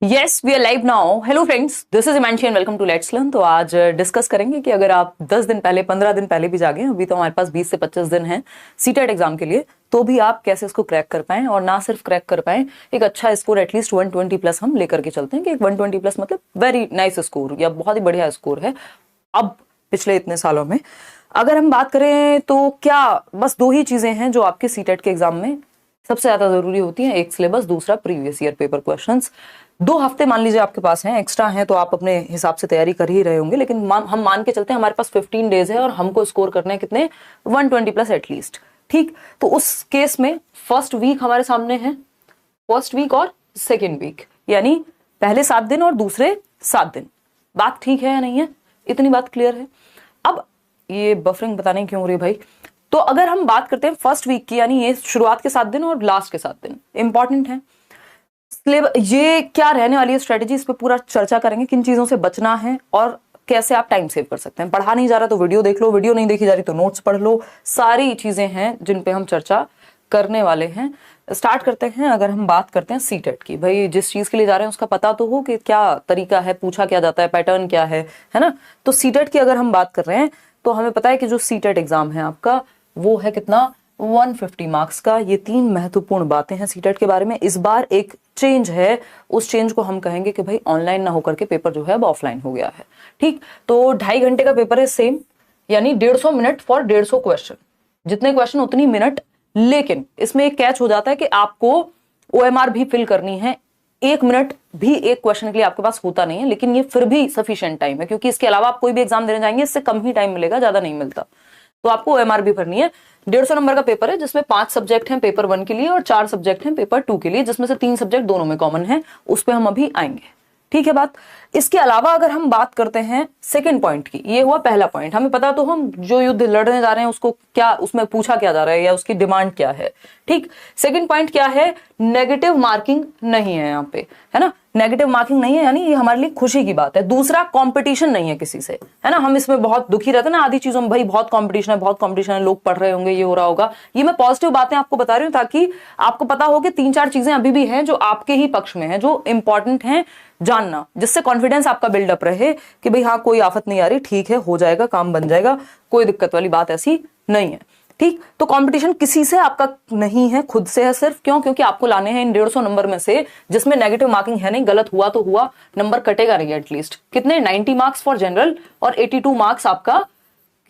Yes we are live now. Hello friends, this is Himanshi and welcome to let's learn. तो आज discuss करेंगे कि अगर आप 10 दिन पहले 15 दिन पहले भी जागे, अभी तो हमारे पास 20 से 25 दिन हैं सीटेट एग्जाम के लिए, तो भी आप कैसे इसको क्रैक कर पाएं, और ना सिर्फ क्रैक कर पाएं, एक अच्छा स्कोर एटलीस्ट 120 प्लस हम लेकर के चलते हैं कि एक 120 प्लस मतलब वेरी नाइस स्कोर या बहुत ही बढ़िया स्कोर है। अब पिछले इतने सालों में अगर हम बात करें तो क्या बस दो ही चीजें हैं जो आपके सीटेट के एग्जाम में सबसे ज्यादा जरूरी होती है, एक सिलेबस, दूसरा प्रीवियस ईयर पेपर क्वेश्चंस। 2 हफ्ते मान लीजिए आपके पास हैं, एक्स्ट्रा हैं, तो आप अपने हिसाब से तैयारी कर ही रहे होंगे, लेकिन हम मान के चलते हैं हमारे पास 15 डेज है और हमको स्कोर करने हैं कितने, 120 प्लस एटलीस्ट। ठीक, तो उस केस में फर्स्ट वीक हमारे सामने है, फर्स्ट वीक और सेकेंड वीक, यानी पहले 7 दिन और दूसरे 7 दिन। बात ठीक है या नहीं है? इतनी बात क्लियर है? अब ये बफरिंग पता नहीं क्यों हो रही है भाई। तो अगर हम बात करते हैं फर्स्ट वीक की, यानी ये शुरुआत के 7 दिन और लास्ट के 7 दिन इंपॉर्टेंट है। ये क्या रहने वाली है स्ट्रेटेजी, इस पे पूरा चर्चा करेंगे, किन चीजों से बचना है और कैसे आप टाइम सेव कर सकते हैं। पढ़ा नहीं जा रहा तो वीडियो देख लो, वीडियो नहीं देखी जा रही तो नोट्स पढ़ लो, सारी चीजें हैं जिन पे हम चर्चा करने वाले हैं। स्टार्ट करते हैं। अगर हम बात करते हैं सीटेट की, भाई जिस चीज के लिए जा रहे हैं उसका पता तो हो कि क्या तरीका है, पूछा क्या जाता है, पैटर्न क्या है ना। तो सीटेट की अगर हम बात कर रहे हैं तो हमें पता है कि जो सीटेट एग्जाम है आपका वो है कितना, 150 मार्क्स का। ये 3 महत्वपूर्ण बातें हैं सीटेट के बारे में। इस बार एक चेंज है, उस चेंज को हम कहेंगे कि भाई ऑनलाइन ना होकर के पेपर जो है अब ऑफलाइन हो गया है। ठीक, तो 2.5 घंटे का पेपर है सेम, यानी 150 मिनट फॉर 150 क्वेश्चन, जितने क्वेश्चन उतनी मिनट। लेकिन इसमें एक कैच हो जाता है कि आपको ओएमआर भी फिल करनी है। 1 मिनट भी एक क्वेश्चन के लिए आपके पास होता नहीं है, लेकिन ये फिर भी सफिशिएंट टाइम है, क्योंकि इसके अलावा आप कोई भी एग्जाम देने जाएंगे इससे कम ही टाइम मिलेगा, ज्यादा नहीं मिलता। तो आपको ओएमआर भी भरनी है। 150 नंबर का पेपर है जिसमें 5 सब्जेक्ट हैं पेपर 1 के लिए और 4 सब्जेक्ट हैं पेपर 2 के लिए, जिसमें से 3 सब्जेक्ट दोनों में कॉमन है, उस पर हम अभी आएंगे। ठीक है बात। इसके अलावा अगर हम बात करते हैं सेकंड पॉइंट की, ये हुआ पहला पॉइंट। हमें पता तो हम जो युद्ध लड़ने जा रहे हैं उसको क्या, उसमें पूछा क्या जा रहा है या उसकी डिमांड क्या है। ठीक, सेकंड पॉइंट क्या है, नेगेटिव मार्किंग नहीं है यहाँ पे, है ना। नेगेटिव मार्किंग नहीं है, यानी ये हमारे लिए खुशी की बात है। दूसरा, कंपटीशन नहीं है किसी से, है ना। हम इसमें बहुत दुखी रहते हैं ना आधी चीजों में, भाई बहुत कंपटीशन है, बहुत कंपटीशन है, लोग पढ़ रहे होंगे, ये हो रहा होगा। ये मैं पॉजिटिव बातें आपको बता रही हूँ ताकि आपको पता हो कि 3-4 चीजें अभी भी हैं जो आपके ही पक्ष में है, जो इंपॉर्टेंट है जानना, जिससे कॉन्फिडेंस आपका बिल्डअप रहे कि भाई हाँ कोई आफत नहीं आ रही, ठीक है, हो जाएगा, काम बन जाएगा, कोई दिक्कत वाली बात ऐसी नहीं है। ठीक, तो कंपटीशन किसी से आपका नहीं है, खुद से है सिर्फ। क्यों? क्योंकि आपको लाने हैं इन 150 नंबर में से जिसमें नेगेटिव मार्किंग है नहीं, गलत हुआ तो हुआ, नंबर कटेगा नहीं एटलीस्ट। कितने, 90 मार्क्स फॉर जनरल और 82 मार्क्स आपका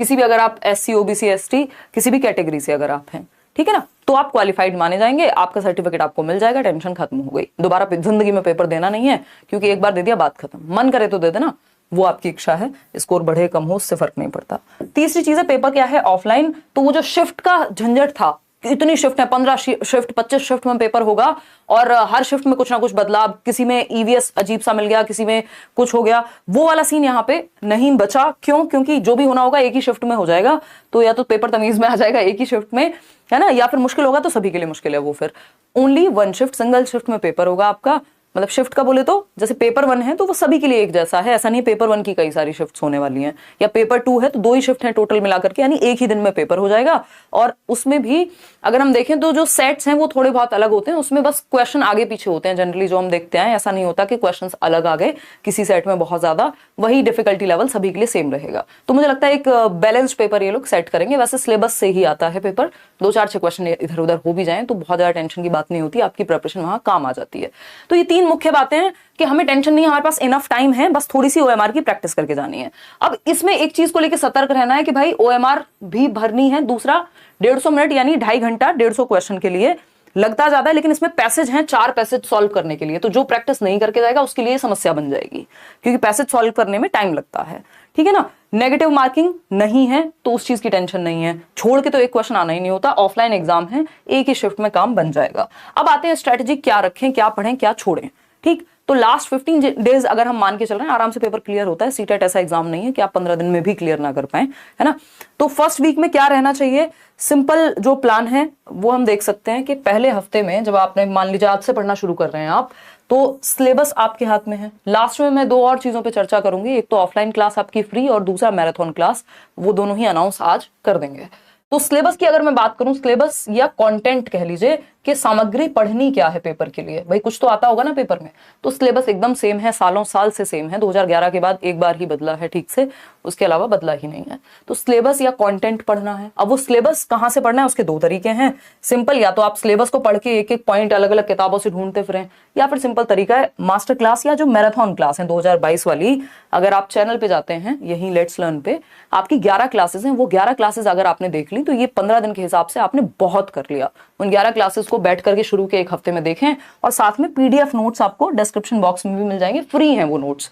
किसी भी, अगर आप SC OBC ST किसी भी कैटेगरी से अगर आप हैं, ठीक है ना, तो आप क्वालिफाइड माने जाएंगे, आपका सर्टिफिकेट आपको मिल जाएगा, टेंशन खत्म हो गई। दोबारा जिंदगी में पेपर देना नहीं है, क्योंकि एक बार दे दिया बात खत्म। मन करे तो दे देना, वो आपकी इच्छा है, स्कोर बढ़े कम हो उससे फर्क नहीं पड़ता। तीसरी चीज है, पेपर क्या है, ऑफलाइन। तो वो जो शिफ्ट का झंझट था, इतनी शिफ्ट है, 15 शिफ्ट 25 शिफ्ट में पेपर होगा और हर शिफ्ट में कुछ ना कुछ बदलाव, किसी में EVS अजीब सा मिल गया, किसी में कुछ हो गया, वो वाला सीन यहाँ पे नहीं बचा। क्यों? क्योंकि जो भी होना होगा एक ही शिफ्ट में हो जाएगा। तो या तो पेपर तमीज में आ जाएगा एक ही शिफ्ट में, है ना, या फिर मुश्किल होगा तो सभी के लिए मुश्किल है वो। फिर ओनली 1 शिफ्ट, सिंगल शिफ्ट में पेपर होगा आपका। मतलब शिफ्ट का बोले तो जैसे पेपर 1 है तो वो सभी के लिए एक जैसा है, ऐसा नहीं पेपर 1 की कई सारी शिफ्ट्स होने वाली हैं, या पेपर 2 है तो 2 ही शिफ्ट हैं टोटल मिलाकर के, यानी एक ही दिन में पेपर हो जाएगा। और उसमें भी अगर हम देखें तो जो सेट्स हैं वो थोड़े बहुत अलग होते हैं, उसमें बस क्वेश्चन आगे पीछे होते हैं जनरली, जो हम देखते हैं। ऐसा नहीं होता कि क्वेश्चंस अलग आ गए किसी सेट में बहुत ज्यादा, वही डिफिकल्टी लेवल सभी के लिए सेम रहेगा। तो मुझे लगता है एक बैलेंस्ड पेपर ये लोग सेट करेंगे। वैसे सिलेबस से ही आता है पेपर, 2-4 क्वेश्चन इधर उधर हो भी जाए तो बहुत ज्यादा टेंशन की बात नहीं होती, आपकी प्रिपरेशन वहां काम आ जाती है। तो ये 3 मुख्य बातें हैं कि हमें टेंशन नहीं है, हमारे पास इनफ टाइम है, बस थोड़ी सी OMR की प्रैक्टिस करके जानी है। अब इसमें एक चीज को लेकर सतर्क रहना है कि भाई OMR भी भरनी है। दूसरा, 150 मिनट यानी 2.5 घंटा 150 क्वेश्चन के लिए लगता ज्यादा है, लेकिन इसमें पैसेज हैं 4 पैसेज सॉल्व करने के लिए। तो जो प्रैक्टिस नहीं करके जाएगा उसके लिए समस्या बन जाएगी, क्योंकि पैसेज सॉल्व करने में टाइम लगता है। ठीक है ना। नेगेटिव मार्किंग नहीं है तो उस चीज की टेंशन नहीं है, छोड़ के तो एक क्वेश्चन आना ही नहीं होता। ऑफलाइन एग्जाम है, एक ही शिफ्ट में काम बन जाएगा। अब आते हैं स्ट्रेटेजी, क्या रखें, क्या पढ़ें, क्या छोड़ें। ठीक, तो लास्ट 15 डेज अगर हम मान के चल रहे हैं आराम से पेपर क्लियर होता है। सीटेट ऐसा एग्जाम नहीं है कि आप 15 दिन में भी क्लियर ना कर पाए, है ना। तो फर्स्ट वीक में क्या रहना चाहिए, सिंपल जो प्लान है वो हम देख सकते हैं कि पहले हफ्ते में जब आपने मान लीजिए आज से पढ़ना शुरू कर रहे हैं आप, तो सिलेबस आपके हाथ में है। लास्ट में मैं 2 और चीजों पे चर्चा करूंगी, एक तो ऑफलाइन क्लास आपकी फ्री और दूसरा मैराथन क्लास, वो दोनों ही अनाउंस आज कर देंगे। तो सिलेबस की अगर मैं बात करूं, सिलेबस या कंटेंट कह लीजिए, कि सामग्री पढ़नी क्या है पेपर के लिए। भाई कुछ तो आता होगा ना पेपर में। तो सिलेबस एकदम सेम है, सालों साल से सेम है, 2011 के बाद एक बार ही बदला है ठीक से, उसके अलावा बदला ही नहीं है। तो सिलेबस या कंटेंट पढ़ना है। अब वो सिलेबस कहाँ से पढ़ना है, उसके दो तरीके हैं। सिंपल, या तो आप सिलेबस को पढ़ के एक एक पॉइंट अलग अलग किताबों से ढूंढते फिरें, या फिर सिंपल तरीका है मास्टर क्लास या जो मैराथन क्लास है 2022 वाली। अगर आप चैनल पे जाते हैं यही लेट्स लर्न पे, आपकी 11 क्लासेस हैं, वो 11 क्लासेस अगर आपने देख ली तो ये 15 दिन के हिसाब से आपने बहुत कर लिया। उन 11 क्लासेस को बैठ करके शुरू के एक हफ्ते में देखें, और साथ में पीडीएफ नोट्स आपको डिस्क्रिप्शन बॉक्स में भी मिल जाएंगे, फ्री हैं वो नोट्स,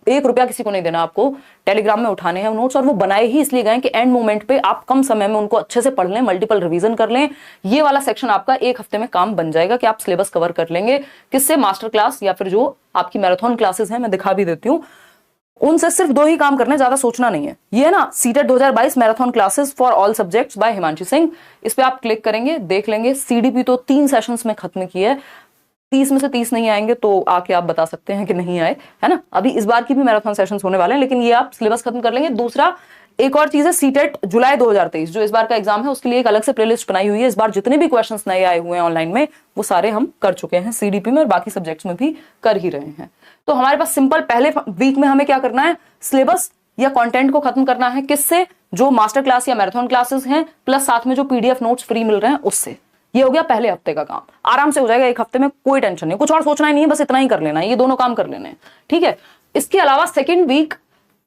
1 रुपया किसी को नहीं देना आपको, टेलीग्राम में उठाने हैं नोट्स। और वो बनाए ही इसलिए गए कि एंड मोमेंट पे आप कम समय में उनको अच्छे से पढ़ लें, मल्टीपल रिवीजन कर लें। ये वाला सेक्शन आपका एक हफ्ते में काम बन जाएगा कि आप सिलेबस कवर कर लेंगे। किससे? मास्टर क्लास या फिर जो आपकी मैराथन क्लासेस हैं, मैं दिखा भी देती हूँ, उनसे सिर्फ 2 ही काम करने, ज्यादा सोचना नहीं है। ये है ना CTET 2022 marathon classes for all subjects by Himanshi Singh, इस पे आप क्लिक करेंगे, देख लेंगे। सीडीपी तो 3 सेशंस में खत्म की है, 30 में से 30 नहीं आएंगे तो आके आप बता सकते हैं कि नहीं आए, है ना। अभी इस बार की भी मैराथन सेशंस होने वाले हैं, लेकिन ये आप सिलेबस खत्म कर लेंगे। दूसरा, एक और चीज है, सीटेट जुलाई 2023 जो इस बार का एग्जाम है, उसके लिए एक अलग से प्लेलिस्ट बनाई हुई है। इस बार जितने भी क्वेश्चंस नए आए हुए हैं ऑनलाइन में, वो सारे हम कर चुके हैं सीडीपी में, और बाकी सब्जेक्ट्स में भी कर ही रहे हैं। तो हमारे पास सिंपल पहले वीक में हमें क्या करना है, सिलेबस या कंटेंट को खत्म करना है। किससे? जो मास्टर क्लास या मैराथन क्लासेस हैं, प्लस साथ में जो पीडीएफ नोट्स फ्री मिल रहे हैं उससे। ये हो गया पहले हफ्ते का काम, आराम से हो जाएगा एक हफ्ते में, कोई टेंशन नहीं, कुछ और सोचना ही नहीं है, बस इतना ही कर लेना है, ये दोनों काम कर लेने हैं, ठीक है। इसके अलावा सेकेंड वीक,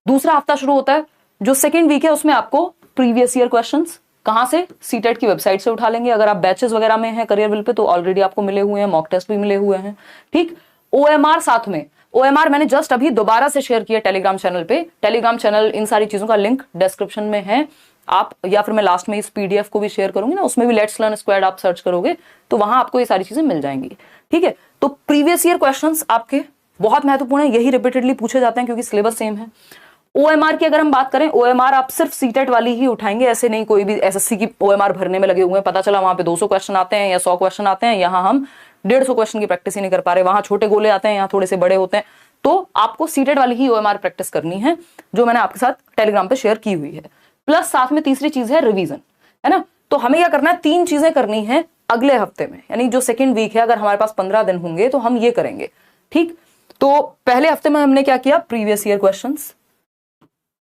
दूसरा हफ्ता शुरू होता है। जो सेकेंड वीक है उसमें आपको प्रीवियस ईयर क्वेश्चंस कहां से, सीटेट की वेबसाइट से उठा लेंगे। अगर आप बैचेस वगैरह में हैं करियर विल पे तो ऑलरेडी आपको मिले हुए हैं, मॉक टेस्ट भी मिले हुए हैं, ठीक। ओएमआर साथ में, ओएमआर मैंने जस्ट अभी दोबारा से शेयर किया टेलीग्राम चैनल पे। टेलीग्राम चैनल, इन सारी चीजों का लिंक डिस्क्रिप्शन में है, आप, या फिर मैं लास्ट में इस पीडीएफ को भी शेयर करूंगी ना, उसमें भी लेट्स लर्न स्क्वाड आप सर्च करोगे तो वहां आपको ये सारी चीजें मिल जाएंगी, ठीक है। तो प्रीवियस ईयर क्वेश्चंस आपके बहुत महत्वपूर्ण है, यही रिपीटेडली पूछे जाते हैं क्योंकि सिलेबस सेम है। ओएमआर की अगर हम बात करें, ओएमआर आप सिर्फ सीटेट वाली ही उठाएंगे, ऐसे नहीं कोई भी एसएससी की ओएमआर भरने में लगे हुए हैं, पता चला वहां पे 200 क्वेश्चन आते हैं या 100 क्वेश्चन आते हैं, यहाँ हम 150 क्वेश्चन की प्रैक्टिस ही नहीं कर पा रहे, वहां छोटे गोले आते हैं, यहाँ थोड़े से बड़े होते हैं। तो आपको सीटेट वाली ही ओएमआर प्रैक्टिस करनी है, जो मैंने आपके साथ टेलीग्राम पे शेयर की हुई है। प्लस साथ में तीसरी चीज है रिवीजन, है ना। तो हमें क्या करना है, 3 चीजें करनी है अगले हफ्ते में, यानी जो सेकंड वीक है, अगर हमारे पास 15 दिन होंगे तो हम ये करेंगे, ठीक। तो पहले हफ्ते में हमने क्या किया, प्रीवियस ईयर क्वेश्चंस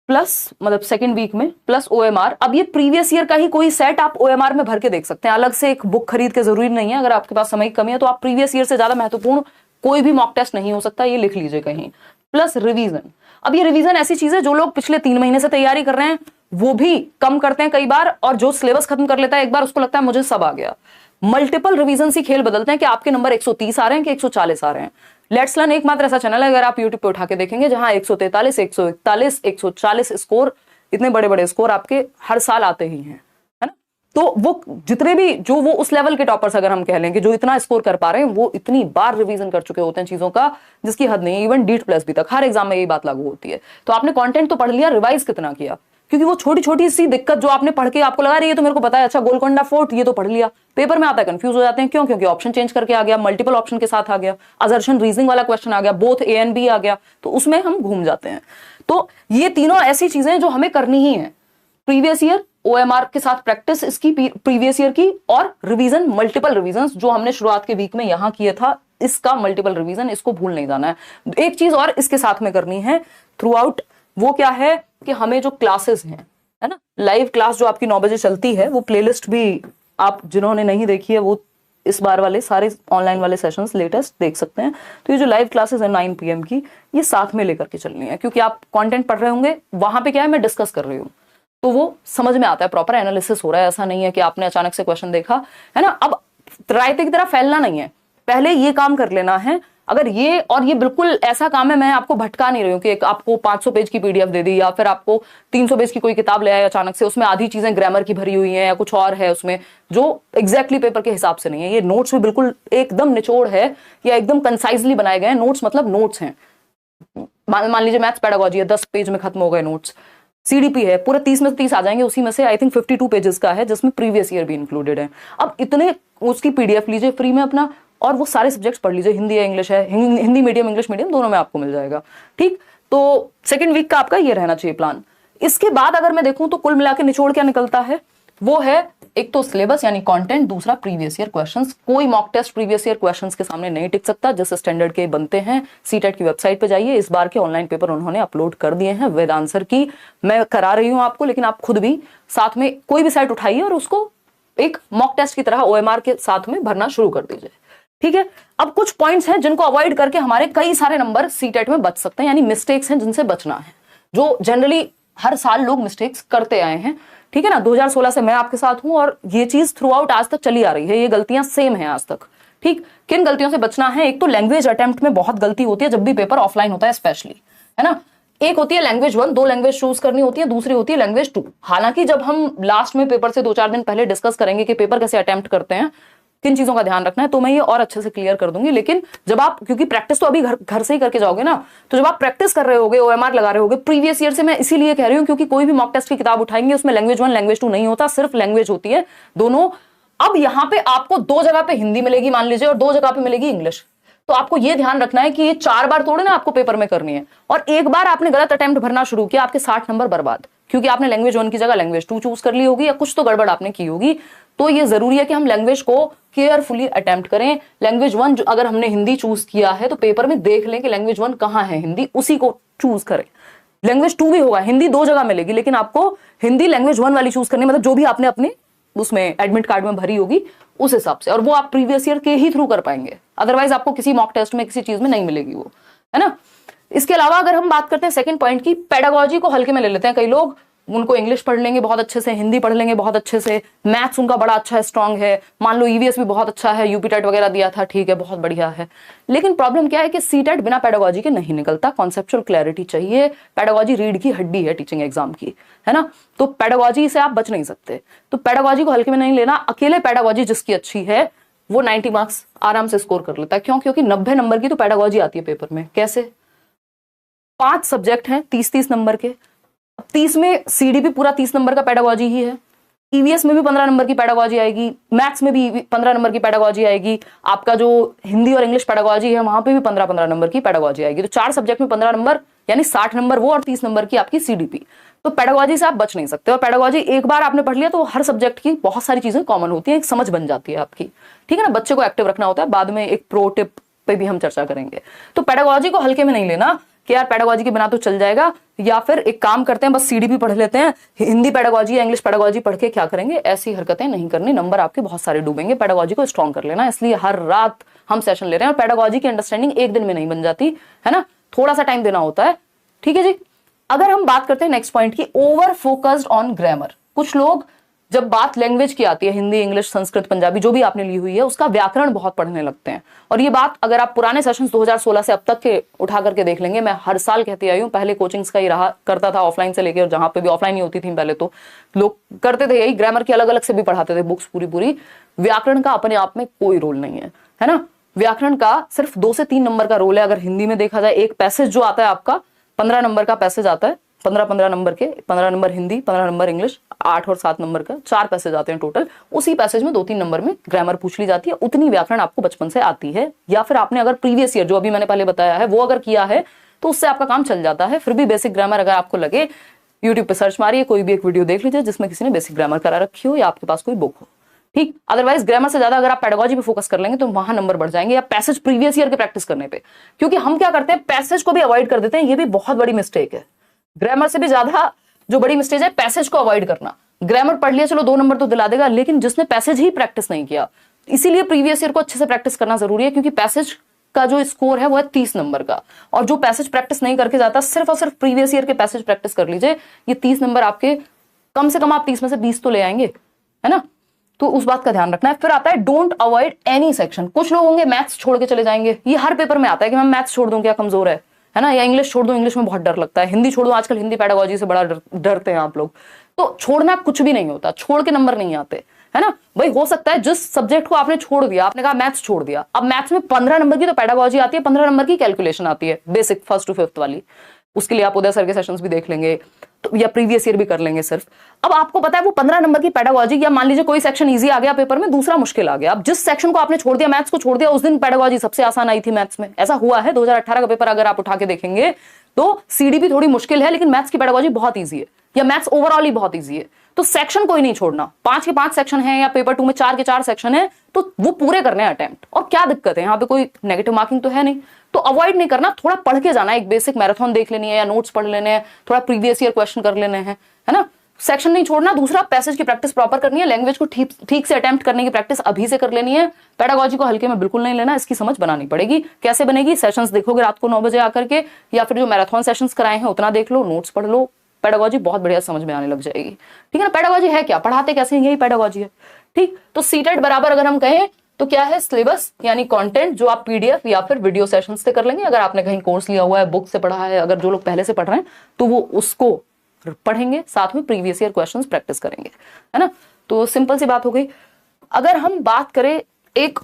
प्लस, मतलब सेकंड वीक में प्लस ओएमआर। अब ये प्रीवियस ईयर का ही कोई सेट आप ओएमआर में भर के देख सकते हैं, अलग से एक बुक खरीद के जरूरी नहीं है। अगर आपके पास समय की कमी है तो आप प्रीवियस ईयर से ज्यादा महत्वपूर्ण कोई भी मॉक टेस्ट नहीं हो सकता, ये लिख लीजिए कहीं। प्लस रिवीजन, अब ये रिवीजन ऐसी चीज है जो लोग पिछले 3 महीने से तैयारी कर रहे हैं वो भी कम करते हैं कई बार, और जो सिलेबस खत्म कर लेता है एक बार, उसको लगता है मुझे सब आ गया। मल्टीपल रिवीजन से खेल बदलते हैं कि आपके नंबर 130 आ रहे हैं कि 140 आ रहे हैं। लेट्स लर्न एकमात्र ऐसा चैनल है, अगर आप यूट्यूब पे उठा के देखेंगे, जहां 143, 141, 140 स्कोर, इतने बड़े बड़े स्कोर आपके हर साल आते ही हैं, है ना। तो वो जितने भी जो वो उस लेवल के टॉपर्स अगर हम कह लें कि जो इतना स्कोर कर पा रहे हैं, वो इतनी बार रिवीजन कर चुके होते हैं चीजों का जिसकी हद नहीं है। इवन डीट प्लस भी तक हर एग्जाम में यही बात लागू होती है। तो आपने कंटेंट तो पढ़ लिया, रिवाइज कितना किया, क्योंकि वो छोटी छोटी सी दिक्कत जो आपने पढ़ के आपको लगा रही है तो मेरे को पता है, अच्छा गोलकोंडा फोर्ट ये तो पढ़ लिया, पेपर में आता है कंफ्यूज हो जाते हैं, क्यों? क्योंकि ऑप्शन चेंज करके आ गया, मल्टीपल ऑप्शन के साथ आ गया, असर्शन रीजनिंग वाला क्वेश्चन आ गया, बोथ ए एंड बी आ गया, तो उसमें हम घूम जाते हैं। तो ये तीनों ऐसी चीजें जो हमें करनी ही है, प्रीवियस ईयर ओएमआर के साथ प्रैक्टिस इसकी प्रीवियस ईयर की, और रिवीजन, मल्टीपल रिवीजन जो हमने शुरुआत के वीक में यहां किया था, इसका मल्टीपल रिवीजन, इसको भूल नहीं जाना है। एक चीज और इसके साथ में करनी है थ्रू आउट, वो क्या है कि हमें जो क्लासेस हैं, है ना, लाइव क्लास जो आपकी 9 बजे चलती है, वो प्लेलिस्ट भी आप जिन्होंने नहीं देखी है वो इस बार वाले सारे ऑनलाइन वाले सेशंस लेटेस्ट देख सकते हैं। तो ये जो लाइव क्लासेस है 9 PM की, ये साथ में लेकर के चलनी है, क्योंकि आप कंटेंट पढ़ रहे होंगे, वहां पे क्या है मैं डिस्कस कर रही हूँ, तो वो समझ में आता है, प्रॉपर एनालिसिस हो रहा है। ऐसा नहीं है कि आपने अचानक से क्वेश्चन देखा, है ना। अब रायते की तरह फैलना नहीं है, पहले ये काम कर लेना है। अगर ये, और ये बिल्कुल ऐसा काम है, मैं आपको भटका नहीं रही हूँ कि आपको 500 पेज की पीडीएफ दे दी, या फिर आपको 300 पेज की कोई किताब ले आए अचानक से, उसमें आधी चीजें ग्रामर की भरी हुई हैं या कुछ और है उसमें जो एग्जैक्टली पेपर के हिसाब से नहीं है। ये नोट्स भी बिल्कुल एकदम निचोड़ है या एकदम कंसाइजली बनाए गए नोट्स, मतलब नोट्स हैं। मान लीजिए मैथ्स पेडागोजी है, 10 पेज में खत्म हो गए नोट्स। सीडीपी है, पूरे 30 में से 30 आ जाएंगे, उसी में से आई थिंक 52 पेजेस का है जिसमें प्रीवियस ईयर भी इंक्लूडेड है। अब इतने उसकी पीडीएफ लीजिए फ्री में अपना, और वो सारे सब्जेक्ट्स पढ़ लीजिए, हिंदी है इंग्लिश है, हिंदी मीडियम इंग्लिश मीडियम दोनों में आपको मिल जाएगा, ठीक। तो सेकंड वीक का आपका ये रहना चाहिए प्लान। इसके बाद अगर मैं देखूं तो कुल मिला के निचोड़ क्या निकलता है, वो है एक तो सिलेबस यानी कंटेंट, दूसरा प्रीवियस ईयर क्वेश्चंस। कोई mock test previous year questions के सामने नहीं टिक सकता। जिस स्टैंडर्ड के बनते हैं, सीटेट की वेबसाइट पे जाइए, इस बार के ऑनलाइन पेपर उन्होंने अपलोड कर दिए हैं विद आंसर की। मैं करा रही हूं आपको, लेकिन आप खुद भी साथ में कोई भी साइट उठाइए और उसको एक मॉक टेस्ट की तरह OMR के साथ में भरना शुरू कर दीजिए, ठीक है। अब कुछ पॉइंट्स हैं जिनको अवॉइड करके हमारे कई सारे नंबर सीटेट में बच सकते हैं, यानी मिस्टेक्स हैं जिनसे बचना है, जो जनरली हर साल लोग मिस्टेक्स करते आए हैं, ठीक है ना। 2016 से मैं आपके साथ हूं और ये चीज थ्रू आउट आज तक चली आ रही है, ये गलतियां सेम है आज तक, ठीक। किन गलतियों से बचना है? एक तो लैंग्वेज अटेम्प्ट में बहुत गलती होती है जब भी पेपर ऑफलाइन होता है स्पेशली, है ना। एक होती है लैंग्वेज 1, 2 लैंग्वेज चूज करनी होती है, दूसरी होती है लैंग्वेज 2। हालांकि जब हम लास्ट में पेपर से 2-4 दिन पहले डिस्कस करेंगे कि पेपर कैसे अटेम्प्ट करते हैं, किन चीजों का ध्यान रखना है, तो मैं ये और अच्छे से क्लियर कर दूंगी। लेकिन जब आप, क्योंकि प्रैक्टिस तो अभी घर से ही करके जाओगे ना, तो जब आप प्रैक्टिस कर रहे होगे, OMR लगा रहे होगे प्रीवियस ईयर से, मैं इसीलिए कह रही हूं क्योंकि कोई भी मॉक टेस्ट की किताब उठाएंगे उसमें लैंग्वेज 1 लैंग्वेज 2 नहीं होता, सिर्फ लैंग्वेज होती है दोनों। अब यहां पे आपको 2 जगह पे हिंदी मिलेगी मान लीजिए, और 2 जगह पे मिलेगी इंग्लिश। तो आपको ये ध्यान रखना है कि ये 4 बार थोड़े ना आपको पेपर में करनी है, और एक बार आपने गलत अटेम्प्ट भरना शुरू किया, आपके 60 नंबर बर्बाद, क्योंकि आपने लैंग्वेज 1 की जगह लैंग्वेज 2 चूज कर ली होगी, या कुछ तो गड़बड़ आपने की होगी। तो ये जरूरी है कि हम लैंग्वेज को केयरफुली अटेम्प्ट करें। लैंग्वेज 1 अगर हमने हिंदी चूज किया है तो पेपर में देख लें कि लैंग्वेज 1 कहां है हिंदी, उसी को चूज करें। लैंग्वेज 2 भी होगा, हिंदी 2 जगह मिलेगी, लेकिन आपको हिंदी लैंग्वेज 1 वाली चूज करनी, मतलब जो भी आपने अपने उसमें एडमिट कार्ड में भरी होगी उस हिसाब से, और वो आप प्रीवियस ईयर के ही थ्रू कर पाएंगे, अदरवाइज आपको किसी मॉक टेस्ट में किसी चीज में नहीं मिलेगी वो, है ना। इसके अलावा अगर हम बात करते हैं सेकंड पॉइंट की, पेडागोजी को हल्के में ले लेते हैं कई लोग। उनको इंग्लिश पढ़ लेंगे बहुत अच्छे से, हिंदी पढ़ लेंगे बहुत अच्छे से, मैथ्स उनका बड़ा अच्छा है, स्ट्रांग है, मान लो EVS भी बहुत अच्छा है, यूपीटेट वगैरह दिया था, ठीक है, बहुत बढ़िया है। लेकिन प्रॉब्लम क्या है कि सीटेट बिना पेडागोजी के नहीं निकलता। कॉन्सेप्चुअल क्लैरिटी चाहिए। पेडागोजी रीढ़ की हड्डी है टीचिंग एग्जाम की, है ना। तो पेडागोजी से आप बच नहीं सकते, तो पेडागोजी को हल्के में नहीं लेना। अकेले पेडागोजी जिसकी अच्छी है वो 90 मार्क्स आराम से स्कोर कर लेता है। क्यों? क्योंकि 90 नंबर की तो पेडागोजी आती है पेपर में। कैसे? 5 सब्जेक्ट हैं 30-30 नंबर के, 30 में CDP पूरा 30 नंबर का पेडागोजी ही है, EVS में भी 15 नंबर की पेडागोजी आएगी, मैथ्स में भी 15 नंबर की पेडागोजी आएगी, आपका जो हिंदी और इंग्लिश पेडागोजी है वहां पे भी 15-15 नंबर की पेडागोजी आएगी। तो 4 सब्जेक्ट में 15 नंबर, यानी 60 नंबर वो, और 30 नंबर की आपकी CDP। तो पेडागोजी से आप बच नहीं सकते, और पेडागोजी एक बार आपने पढ़ लिया तो हर सब्जेक्ट की बहुत सारी चीजें कॉमन होती हैं, एक समझ बन जाती है आपकी, ठीक है ना। बच्चे को एक्टिव रखना होता है, बाद में एक प्रो टिप पे भी हम चर्चा करेंगे। तो पेडागोजी को हल्के में नहीं लेना कि यार पेडागोजी के बिना तो चल जाएगा, या फिर एक काम करते हैं बस CDP पढ़ लेते हैं, हिंदी पेडागोजी या इंग्लिश पेडागोजी पढ़ के क्या करेंगे। ऐसी हरकतें नहीं करनी, नंबर आपके बहुत सारे डूबेंगे। पेडागोजी को स्ट्रॉन्ग कर लेना, इसलिए हर रात हम सेशन ले रहे हैं। और पेडागोजी की अंडरस्टैंडिंग एक दिन में नहीं बन जाती, है ना, थोड़ा सा टाइम देना होता है, ठीक है जी। अगर हम बात करते हैं नेक्स्ट पॉइंट की, ओवर फोकस्ड ऑन ग्रामर। कुछ लोग जब बात लैंग्वेज की आती है, हिंदी, इंग्लिश, संस्कृत, पंजाबी जो भी आपने ली हुई है, उसका व्याकरण बहुत पढ़ने लगते हैं। और ये बात अगर आप पुराने सेशंस 2016 से अब तक के उठा करके देख लेंगे, मैं हर साल कहती आई हूँ, पहले कोचिंग्स का ही रहा करता था ऑफलाइन से लेकर, और जहां पे भी ऑफलाइन ही होती थी पहले, तो लोग करते थे यही, ग्रामर की अलग अलग से भी पढ़ाते थे बुक्स पूरी। व्याकरण का अपने आप में कोई रोल नहीं है ना। व्याकरण का सिर्फ 2 से 3 नंबर का रोल है। अगर हिंदी में देखा जाए, एक पैसेज जो आता है आपका 15 नंबर का पैसेज आता है, 15 नंबर के, 15 नंबर हिंदी, 15 नंबर इंग्लिश, 8 और 7 नंबर का 4 पैसेज आते हैं टोटल। उसी पैसेज में 2-3 नंबर में ग्रामर पूछ ली जाती है। उतनी व्याकरण आपको बचपन से आती है, या फिर आपने अगर प्रीवियस ईयर जो अभी मैंने पहले बताया है वो अगर किया है तो उससे आपका काम चल जाता है। फिर भी बेसिक ग्रामर अगर आपको लगे, यूट्यूब पे सर्च मारिए, कोई भी एक वीडियो देख लीजिए जिसमें किसी ने बेसिक ग्रामर करा रखी हो, या आपके पास कोई बुक हो, ठीक। अदरवाइज ग्रामर से ज्यादा अगर आप पेडागोजी पे फोकस कर लेंगे तो वहां नंबर बढ़ जाएंगे, या पैसेज प्रीवियस ईयर के प्रैक्टिस करने पे। क्योंकि हम क्या करते हैं, पैसेज को भी अवॉइड कर देते हैं, ये भी बहुत बड़ी मिस्टेक है। ग्रामर से भी ज्यादा जो बड़ी मिस्टेक है पैसेज को अवॉइड करना। ग्रामर पढ़ लिया, चलो 2 नंबर तो दिला देगा, लेकिन जिसने पैसेज ही प्रैक्टिस नहीं किया, इसीलिए प्रीवियस ईयर को अच्छे से प्रैक्टिस करना जरूरी है, क्योंकि पैसेज का जो स्कोर है वो है 30 नंबर का, और जो पैसेज प्रैक्टिस नहीं करके जाता, सिर्फ और सिर्फ प्रीवियस ईयर के पैसेज प्रैक्टिस कर लीजिए, ये 30 नंबर आपके कम से कम आप 30 में से 20 तो ले आएंगे, है ना। तो उस बात का ध्यान रखना है। फिर आता है डोंट अवॉइड एनी सेक्शन। कुछ लोग होंगे मैथ्स छोड़ के चले जाएंगे, ये हर पेपर में आता है कि मैं मैथ्स छोड़ दूं, क्या कमजोर है ना, या इंग्लिश छोड़ दूं, इंग्लिश में बहुत डर लगता है, हिंदी छोड़ दूं, आजकल हिंदी पेडागोजी से बड़ा डरते हैं आप लोग। तो छोड़ना कुछ भी नहीं होता, छोड़ के नंबर नहीं आते, है ना भाई। हो सकता है जिस सब्जेक्ट को आपने छोड़ दिया, आपने कहा मैथ्स छोड़ दिया, अब मैथ्स में 15 नंबर की तो पेडागोजी आती है, 15 नंबर की कैलकुलेशन आती है, बेसिक 1st to 5th वाली, उसके लिए आप उदय सर के सेशंस भी देख लेंगे, तो या प्रीवियस ईयर भी कर लेंगे सिर्फ। अब आपको पता है वो 15 नंबर की पेडागोजी, या मान लीजिए कोई सेक्शन इजी आ गया पेपर में, दूसरा मुश्किल आ गया, अब जिस सेक्शन को आपने छोड़ दिया, मैथ्स को छोड़ दिया, उस दिन पेडागोजी सबसे आसान आई थी मैथ्स में, ऐसा हुआ है। 2018 का पेपर अगर आप उठा के देखेंगे तो सीडीपी थोड़ी मुश्किल है, लेकिन मैथ्स की पेडागोजी बहुत ईजी है, या मैथ्स ओवरऑल ही बहुत ईजी है। तो सेक्शन कोई नहीं छोड़ना, 5 के 5 सेक्शन है या पेपर 2 में 4 के 4 सेक्शन है, तो वो पूरे करने हैं अटेम्प्ट। और क्या दिक्कत है, यहाँ पे कोई नेगेटिव मार्किंग तो है नहीं, तो अवॉइड नहीं करना, थोड़ा पढ़ के जाना, एक बेसिक मैराथन देख लेनी है या नोट्स पढ़ लेने हैं, थोड़ा प्रीवियस ईयर क्वेश्चन कर लेने हैं, है ना। सेक्शन नहीं छोड़ना। दूसरा, पैसेज की प्रैक्टिस प्रॉपर करनी है, लैंग्वेज को ठीक से अटेम्प्ट करने की प्रैक्टिस अभी से कर लेनी है। पेडागोजी को हल्के में बिल्कुल नहीं लेना, इसकी समझ बनानी पड़ेगी। कैसे बनेगी, सेशंस देखोगे रात को 9 बजे आकर के, या फिर जो मैराथन सेशंस कराए हैं उतना देख लो, नोट्स पढ़ लो, पेडागोजी बहुत बढ़िया समझ में आने लग जाएगी। ठीक है ना। पेडागोजी है क्या, पढ़ाते कैसे, यही पेडागोजी है। ठीक, तो सीटेट बराबर अगर हम कहें तो क्या है, सिलेबस यानी कंटेंट जो आप पीडीएफ या फिर वीडियो सेशन से कर लेंगे। अगर आपने कहीं कोर्स लिया हुआ है, बुक से पढ़ा है, अगर जो लोग पहले से पढ़ रहे हैं तो वो उसको पढ़ेंगे, साथ में प्रीवियस ईयर क्वेश्चंस प्रैक्टिस करेंगे, है ना। तो सिंपल सी बात हो गई। अगर हम बात करें, एक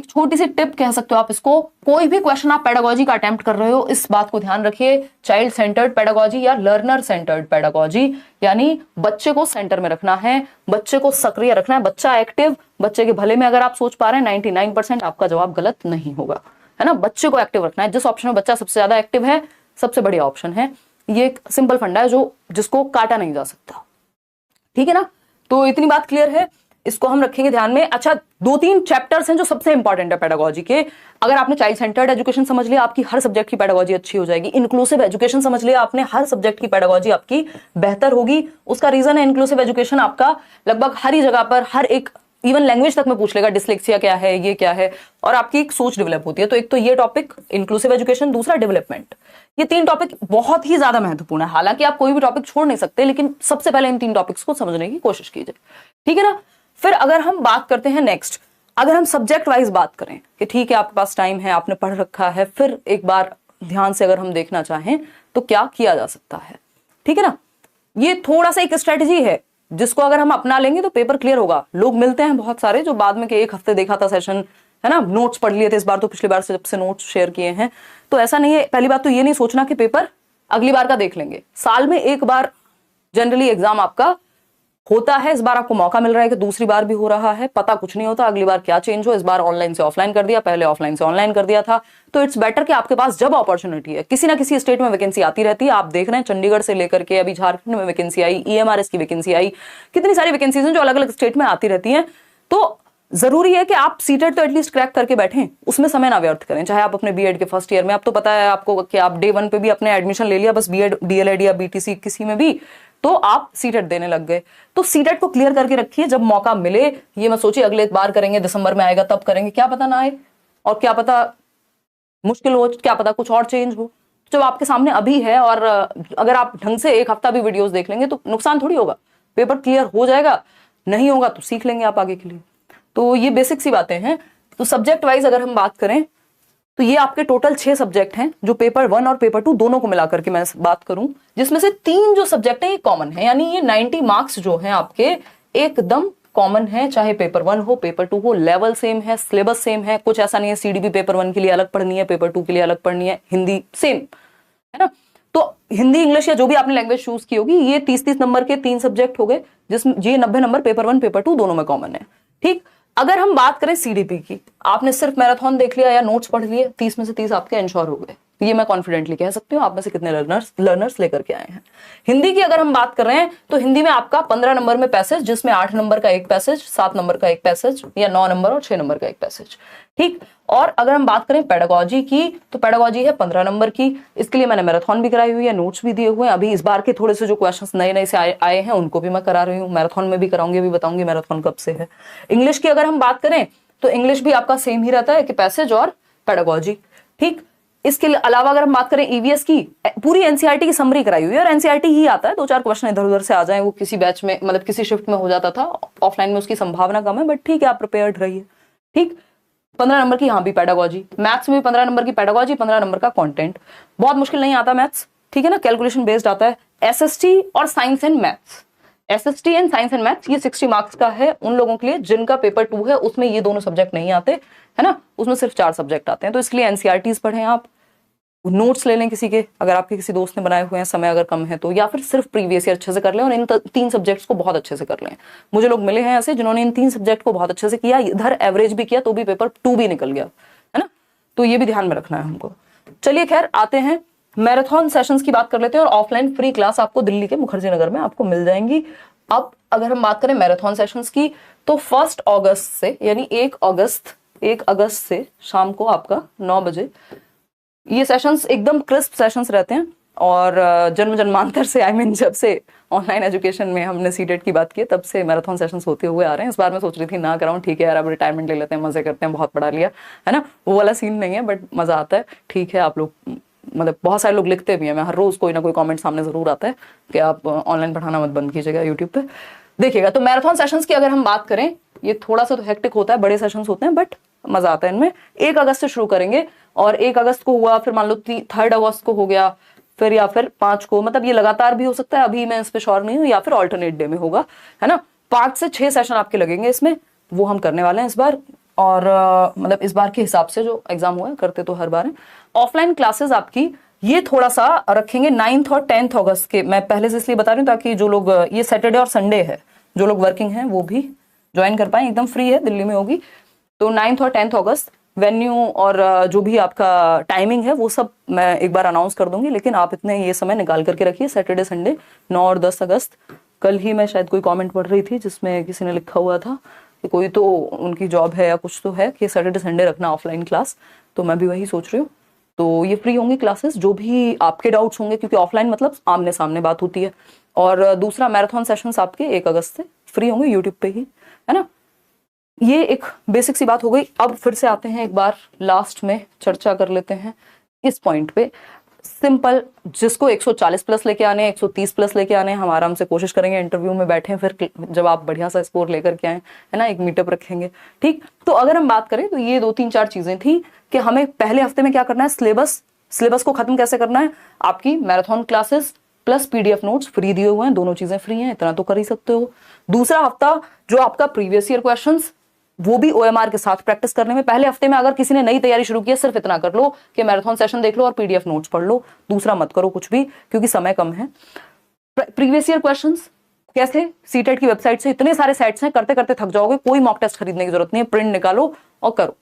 छोटी सी टिप कह सकते हो आप इसको, कोई भी क्वेश्चन आप पेडागोजी का अटेम्प्ट कर रहे हो, इस बात को ध्यान रखिए, चाइल्ड सेंटर्ड पेडागोजी या लर्नर सेंटर्ड पेडागोजी, यानी बच्चे को सेंटर में रखना है, बच्चे को सक्रिय रखना है, बच्चा एक्टिव, बच्चे के भले में अगर आप सोच पा रहे हैं 99% आपका जवाब गलत नहीं होगा, है ना। बच्चे को एक्टिव रखना है, जिस ऑप्शन में बच्चा सबसे ज्यादा एक्टिव है सबसे बढ़िया ऑप्शन है। ये एक सिंपल फंडा है जिसको काटा नहीं जा सकता। ठीक है ना। तो इतनी बात क्लियर है, इसको हम रखेंगे ध्यान में। अच्छा, 2-3 चैप्टर्स हैं जो सबसे इंपॉर्टेंट है पेडागोजी के। अगर आपने चाइल्ड सेंटर्ड एजुकेशन समझ लिया, आपकी हर सब्जेक्ट की पेडागोजी अच्छी हो जाएगी। इंक्लूसिव एजुकेशन समझ लिया आपने, हर सब्जेक्ट की पेडागोजी आपकी बेहतर होगी। उसका रीजन है, इंक्लूसिव एजुकेशन आपका लगभग हर ही जगह पर, हर एक इवन लैंग्वेज तक में पूछ लेगा, डिसलेक्सिया क्या है, ये क्या है, और आपकी एक सोच डेवलप होती है। तो एक तो ये टॉपिक इंक्लूसिव एजुकेशन, दूसरा डेवलपमेंट, ये 3 टॉपिक बहुत ही ज्यादा महत्वपूर्ण है। हालांकि आप कोई भी टॉपिक छोड़ नहीं सकते, लेकिन सबसे पहले इन 3 टॉपिक्स को समझने की कोशिश कीजिए। ठीक है ना। फिर अगर हम बात करते हैं नेक्स्ट, अगर हम सब्जेक्ट वाइज बात करें कि ठीक है आपके पास टाइम है, आपने पढ़ रखा है, फिर एक बार ध्यान से अगर हम देखना चाहें तो क्या किया जा सकता है। ठीक है ना। ये थोड़ा सा एक स्ट्रेटजी है जिसको अगर हम अपना लेंगे तो पेपर क्लियर होगा। लोग मिलते हैं बहुत सारे जो बाद में के 1 हफ्ते देखा था सेशन, है ना, नोट्स पढ़ लिए थे इस बार, तो पिछली बार से जब से नोट्स शेयर किए हैं, तो ऐसा नहीं है। पहली बात तो ये नहीं सोचना कि पेपर अगली बार का देख लेंगे। साल में 1 बार जनरली एग्जाम आपका होता है, इस बार आपको मौका मिल रहा है कि दूसरी बार भी हो रहा है, पता कुछ नहीं होता अगली बार क्या चेंज हो। इस बार ऑनलाइन से ऑफलाइन कर दिया, पहले ऑफलाइन से ऑनलाइन कर दिया था, तो इट्स बेटर कि आपके पास जब अपॉर्चुनिटी है, किसी ना किसी स्टेट में वैकेंसी आती रहती है। आप देख रहे हैं चंडीगढ़ से लेकर के अभी झारखंड में वैकेंसी आई, ईएमआरएस की वैकेंसी आई, कितनी सारी वैकेंसीज हैं जो अलग अलग स्टेट में आती रहती हैं। तो जरूरी है कि आप सीटेट तो एटलीस्ट क्रैक करके बैठें, उसमें समय ना व्यर्थ करें। चाहे आप अपने बीएड के फर्स्ट ईयर में, अब तो पता है आपको कि आप डे 1 पे भी अपने एडमिशन ले लिया, बस बीएड डीएलएड या बीटीसी किसी में भी, तो आप सीटेट देने लग गए। तो सीटेट को क्लियर करके रखिए, जब मौका मिले। ये मत सोचिए अगले बार करेंगे, दिसंबर में आएगा तब करेंगे, क्या पता ना आए, और क्या पता मुश्किल हो, क्या पता कुछ और चेंज हो। जब आपके सामने अभी है, और अगर आप ढंग से 1 हफ्ता भी वीडियोस देख लेंगे तो नुकसान थोड़ी होगा, पेपर क्लियर हो जाएगा। नहीं होगा तो सीख लेंगे आप आगे के लिए। तो ये बेसिक सी बातें हैं। तो सब्जेक्ट वाइज अगर हम बात करें तो ये आपके टोटल 6 सब्जेक्ट हैं, जो पेपर 1 और पेपर 2 दोनों को मिलाकर के मैं बात करूं, जिसमें से 3 जो सब्जेक्ट हैं ये कॉमन है, यानी ये 90 मार्क्स जो हैं आपके एकदम कॉमन है। चाहे पेपर 1 हो, पेपर 2 हो, लेवल सेम है, सिलेबस सेम है, कुछ ऐसा नहीं है सीडीपी पेपर 1 के लिए अलग पढ़नी है, पेपर 2 के लिए अलग पढ़नी है, हिंदी सेम है ना। तो हिंदी, इंग्लिश या जो भी आपने लैंग्वेज चूज की होगी, ये 30-30 नंबर के 3 सब्जेक्ट हो गए, जिसमें ये 90 नंबर पेपर 1 पेपर 2 दोनों में कॉमन है। ठीक। अगर हम बात करें सीडीपी की, आपने सिर्फ मैराथन देख लिया या नोट्स पढ़ लिए, 30 में से 30 आपके इंश्योर हो गए, ये मैं कॉन्फिडेंटली कह सकती हूँ। आप में से कितने लर्नर्स लेकर के आए हैं। हिंदी की अगर हम बात कर रहे हैं तो हिंदी में आपका 15 नंबर में पैसेज, जिसमें 8 नंबर का एक पैसेज, 7 नंबर का एक पैसेज, या 9 नंबर और 6 नंबर का एक पैसेज। ठीक। और अगर हम बात करें पेडागोजी की, तो पेडागोजी है 15 नंबर की। इसके लिए मैंने मैराथन भी कराई हुई है, नोट्स भी दिए हुए हैं। अभी इस बार के थोड़े से जो क्वेश्चंस नए नए से आए हैं उनको भी मैं करा रही हूँ, मैराथन में भी कराऊंगी, अभी बताऊंगी मैराथन कब से है। इंग्लिश की अगर हम बात करें तो इंग्लिश भी आपका सेम ही रहता है कि पैसेज और पेडागोजी। ठीक। इसके अलावा अगर हम बात करें ईवीएस की, पूरी एनसीईआरटी की समरी कराई हुई है, और एनसीईआरटी ही आता है, 2-4 क्वेश्चन इधर उधर से आ जाए, वो किसी बैच में मतलब किसी शिफ्ट में हो जाता था, ऑफलाइन में उसकी संभावना कम है, बट ठीक है आप प्रिपेयर्ड रहिए। ठीक। 15 नंबर की यहाँ भी पेडागोजी, मैथ्स में भी 15 नंबर की पेडागोजी, 15 नंबर का कंटेंट। बहुत मुश्किल नहीं आता मैथ्स, ठीक है ना, कैलकुलेशन बेस्ड आता है। एसएसटी और science and maths, SST and science and maths, ये 60 मार्क्स का है उन लोगों के लिए जिनका पेपर 2 है, उसमें ये दोनों सब्जेक्ट नहीं आते, है ना, उसमें सिर्फ 4 सब्जेक्ट आते हैं। तो इसके लिए एनसीईआरटीज पढ़ें आप, नोट्स ले लें किसी के, अगर आपके किसी दोस्त ने बनाए हुए हैं, समय अगर कम है तो, या फिर सिर्फ प्रीवियस ईयर अच्छे से कर लें और इन 3 सब्जेक्ट्स को बहुत अच्छे से कर लें। मुझे लोग मिले हैं ऐसे जिन्होंने इन 3 सब्जेक्ट को बहुत अच्छे से किया, इधर एवरेज भी किया तो भी पेपर 2 भी निकल गया, है ना। तो ये भी ध्यान में रखना है हमको। चलिए खैर आते हैं मैराथन सेशंस की बात कर लेते हैं और ऑफलाइन फ्री क्लास आपको दिल्ली के मुखर्जी नगर में आपको मिल जाएंगी। अब अगर हम बात करें मैराथन सेशंस की तो 1 अगस्त से यानी 1 अगस्त से शाम को आपका 9 बजे ये सेशंस एकदम क्रिस्प सेशंस रहते हैं। और जन्म जन्मांतर से जब से ऑनलाइन एजुकेशन में हमने सीटेट की बात की तब से मैराथन सेशंस होते हुए आ रहे हैं। इस बार मैं सोच रही थी ना कराऊं, ठीक है यार अब रिटायरमेंट ले लेते हैं, मजे करते हैं, बहुत पढ़ा लिया है ना, वो वाला सीन नहीं है, बट मजा आता है। ठीक है, आप लोग मतलब बहुत सारे लोग लिखते भी हैं, मैं हर रोज कोई ना कोई कमेंट सामने जरूर आता है कि आप ऑनलाइन पढ़ाना मत बंद कीजिएगा यूट्यूब पे, देखिएगा। तो मैराथन सेशंस की अगर हम बात करें, ये थोड़ा सा तो हेक्टिक होता है, बड़े सेशंस होते हैं, बट मजा आता है इनमें। 1 अगस्त से शुरू करेंगे और 1 अगस्त को हुआ, फिर मान लो 3 अगस्त को हो गया, फिर या फिर 5 को, मतलब ये लगातार भी हो सकता है, अभी मैं इस पे श्योर नहीं हूँ, या फिर ऑल्टरनेट डे में होगा, है ना। 5 से 6 सेशन आपके लगेंगे इसमें, वो हम करने वाले हैं इस बार। और मतलब इस बार के हिसाब से जो एग्जाम हुआ है, करते तो हर बार है। ऑफलाइन क्लासेस आपकी ये थोड़ा सा रखेंगे 9 और 10 अगस्त के, मैं पहले से इसलिए बता रही हूँ ताकि जो लोग, ये सैटरडे और संडे है, जो लोग वर्किंग हैं वो भी ज्वाइन कर पाए, एकदम फ्री है, दिल्ली में होगी। तो 9 और 10 अगस्त वेन्यू और जो भी आपका टाइमिंग है वो सब मैं एक बार अनाउंस कर दूंगी, लेकिन आप इतने ये समय निकाल करके रखिए, सैटरडे संडे 9 और 10 अगस्त। कल ही मैं शायद कोई कमेंट पढ़ रही थी जिसमें किसी ने लिखा हुआ था कि कोई तो उनकी जॉब है या कुछ तो है कि सैटरडे संडे रखना ऑफलाइन क्लास, तो मैं भी वही सोच रही हूँ। तो ये फ्री होंगी क्लासेस, जो भी आपके डाउट्स होंगे, क्योंकि ऑफलाइन मतलब आमने सामने बात होती है। और दूसरा मैराथन सेशंस आपके 1 अगस्त से फ्री होंगे यूट्यूब पे ही, है ना। ये एक बेसिक सी बात हो गई। अब फिर से आते हैं, एक बार लास्ट में चर्चा कर लेते हैं इस पॉइंट पे। सिंपल, जिसको 140 प्लस लेके आने, 130 प्लस लेके आने, हम आराम से कोशिश करेंगे इंटरव्यू में बैठे, फिर जब आप बढ़िया सा स्कोर लेकर के आए, है ना, एक मीटअप रखेंगे, ठीक। तो अगर हम बात करें तो ये 2-3-4 चीजें थी कि हमें पहले हफ्ते में क्या करना है, सिलेबस को खत्म कैसे करना है। आपकी marathon classes plus PDF notes free दिए हुए हैं, दोनों चीजें फ्री हैं, इतना तो कर ही सकते हो। दूसरा हफ्ता जो आपका प्रीवियस ईयर क्वेश्चंस, वो भी ओएमआर के साथ प्रैक्टिस करने में। पहले हफ्ते में अगर किसी ने नई तैयारी शुरू की है, सिर्फ इतना कर लो कि मैराथन सेशन देख लो और पीडीएफ नोट्स पढ़ लो, दूसरा मत करो कुछ भी, क्योंकि समय कम है। प्रीवियस ईयर क्वेश्चंस कैसे, सीटेट की वेबसाइट से इतने सारे सेट्स हैं, करते करते थक जाओगे, कोई मॉक टेस्ट खरीदने की जरूरत नहीं है, प्रिंट निकालो और करो,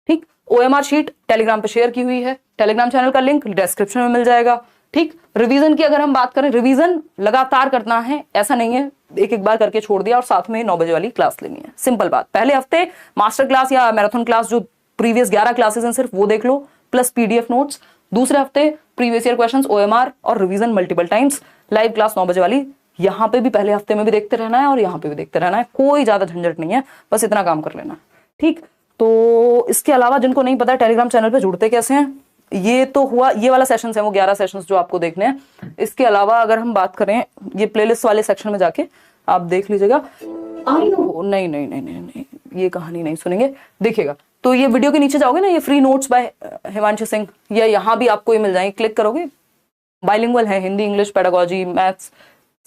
ठीक। ओएमआर शीट टेलीग्राम पे शेयर की हुई है, टेलीग्राम चैनल का लिंक डिस्क्रिप्शन में मिल जाएगा, ठीक। रिवीजन की अगर हम बात करें, रिवीजन लगातार करना है, ऐसा नहीं है एक एक बार करके छोड़ दिया और साथ में 9 बजे वाली क्लास लेनी है। सिंपल बात, पहले हफ्ते मास्टर क्लास या मैराथन क्लास जो प्रीवियस 11 क्लासेस हैं सिर्फ वो देख लो, प्लस पीडीएफ नोट्स। दूसरे हफ्ते प्रीवियस ईयर क्वेश्चंस, ओएमआर और revision multiple times. Live class 9 बजे वाली, यहाँ पे भी पहले हफ्ते में भी देखते रहना है और यहाँ पे भी देखते रहना है, कोई ज्यादा झंझट नहीं है, बस इतना काम कर लेना, ठीक। तो इसके अलावा जिनको नहीं पता टेलीग्राम चैनल पे जुड़ते कैसे हैं, ये तो हुआ, ये वाला सेशंस है वो 11 सेशंस जो आपको देखने हैं। इसके अलावा अगर हम बात करें, ये प्लेलिस्ट वाले सेक्शन में जाके आप देख लीजिएगा। नहीं नहीं नहीं नहीं नहीं, ये कहानी नहीं सुनेंगे, देखिएगा। तो ये वीडियो के नीचे जाओगे ना, ये free notes by Himanshu Singh, या यहाँ भी आपको ये मिल जाएंगे, क्लिक करोगे, बाइलिंगुअल है, हिंदी इंग्लिश पेडागोजी मैथ्स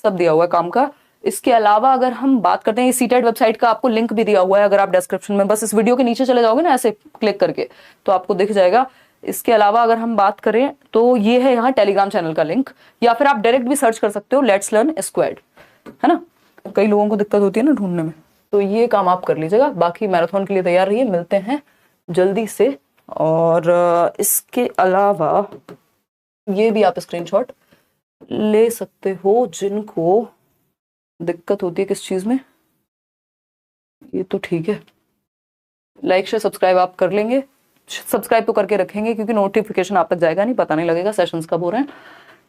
सब दिया हुआ है काम का। इसके अलावा अगर हम बात करते हैं, सीटेट वेबसाइट का आपको लिंक भी दिया हुआ है, अगर आप डिस्क्रिप्शन में बस इस वीडियो के नीचे चले जाओगे ना ऐसे क्लिक करके, तो आपको दिख जाएगा। इसके अलावा अगर हम बात करें तो ये है यहाँ टेलीग्राम चैनल का लिंक, या फिर आप डायरेक्ट भी सर्च कर सकते हो, लेट्स लर्न स्क्वाड, है ना। कई लोगों को दिक्कत होती है ना ढूंढने में, तो ये काम आप कर लीजिएगा। बाकी मैराथन के लिए तैयार रहिए, मिलते हैं जल्दी से। और इसके अलावा ये भी आप स्क्रीनशॉट ले सकते हो, जिनको दिक्कत होती है किस चीज में, ये तो ठीक है। लाइक शेयर सब्सक्राइब आप कर लेंगे, सब्सक्राइब तो करके रखेंगे क्योंकि नोटिफिकेशन आप तक जाएगा नहीं, पता नहीं लगेगा सेशंस कब हो रहे हैं।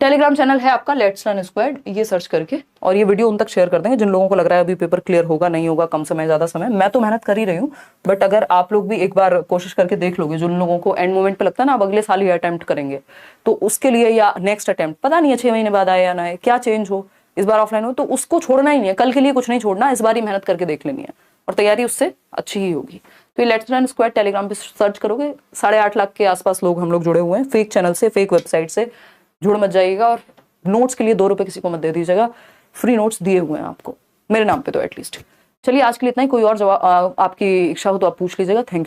टेलीग्राम चैनल है आपका लेट्स लर्न स्क्वाड, ये सर्च करके, और ये वीडियो उन तक शेयर कर देंगे जिन लोगों को लग रहा है अभी पेपर क्लियर होगा नहीं होगा, कम समय ज्यादा समय। मैं तो मेहनत कर ही रही हूँ, बट अगर आप लोग भी एक बार कोशिश करके देख लोगे, जिन लोगों को एंड मोमेंट पे लगता है ना अब अगले साल ही अटेम्प्ट करेंगे, तो उसके लिए, या नेक्स्ट अटेम्प्ट पता नहीं है 6 महीने बाद आए या ना आए, क्या चेंज हो, इस बार ऑफलाइन हो, तो उसको छोड़ना ही नहीं है, कल के लिए कुछ नहीं छोड़ना, इस बार ही मेहनत करके देख लेनी है और तैयारी उससे अच्छी ही होगी। तो ये लेट्स लर्न स्क्वाड टेलीग्राम पे सर्च करोगे, 8.5 लाख के आसपास लोग हम लोग जुड़े हुए हैं, फेक चैनल से, फेक वेबसाइट से, जुड़ मत जाइएगा। और नोट्स के लिए 2 रुपए किसी को मत दे दीजिएगा, फ्री नोट्स दिए हुए हैं आपको मेरे नाम पे तो एटलीस्ट। चलिए आज के लिए इतना ही, कोई और जवाब आपकी इच्छा हो तो आप पूछ लीजिएगा। Thank you.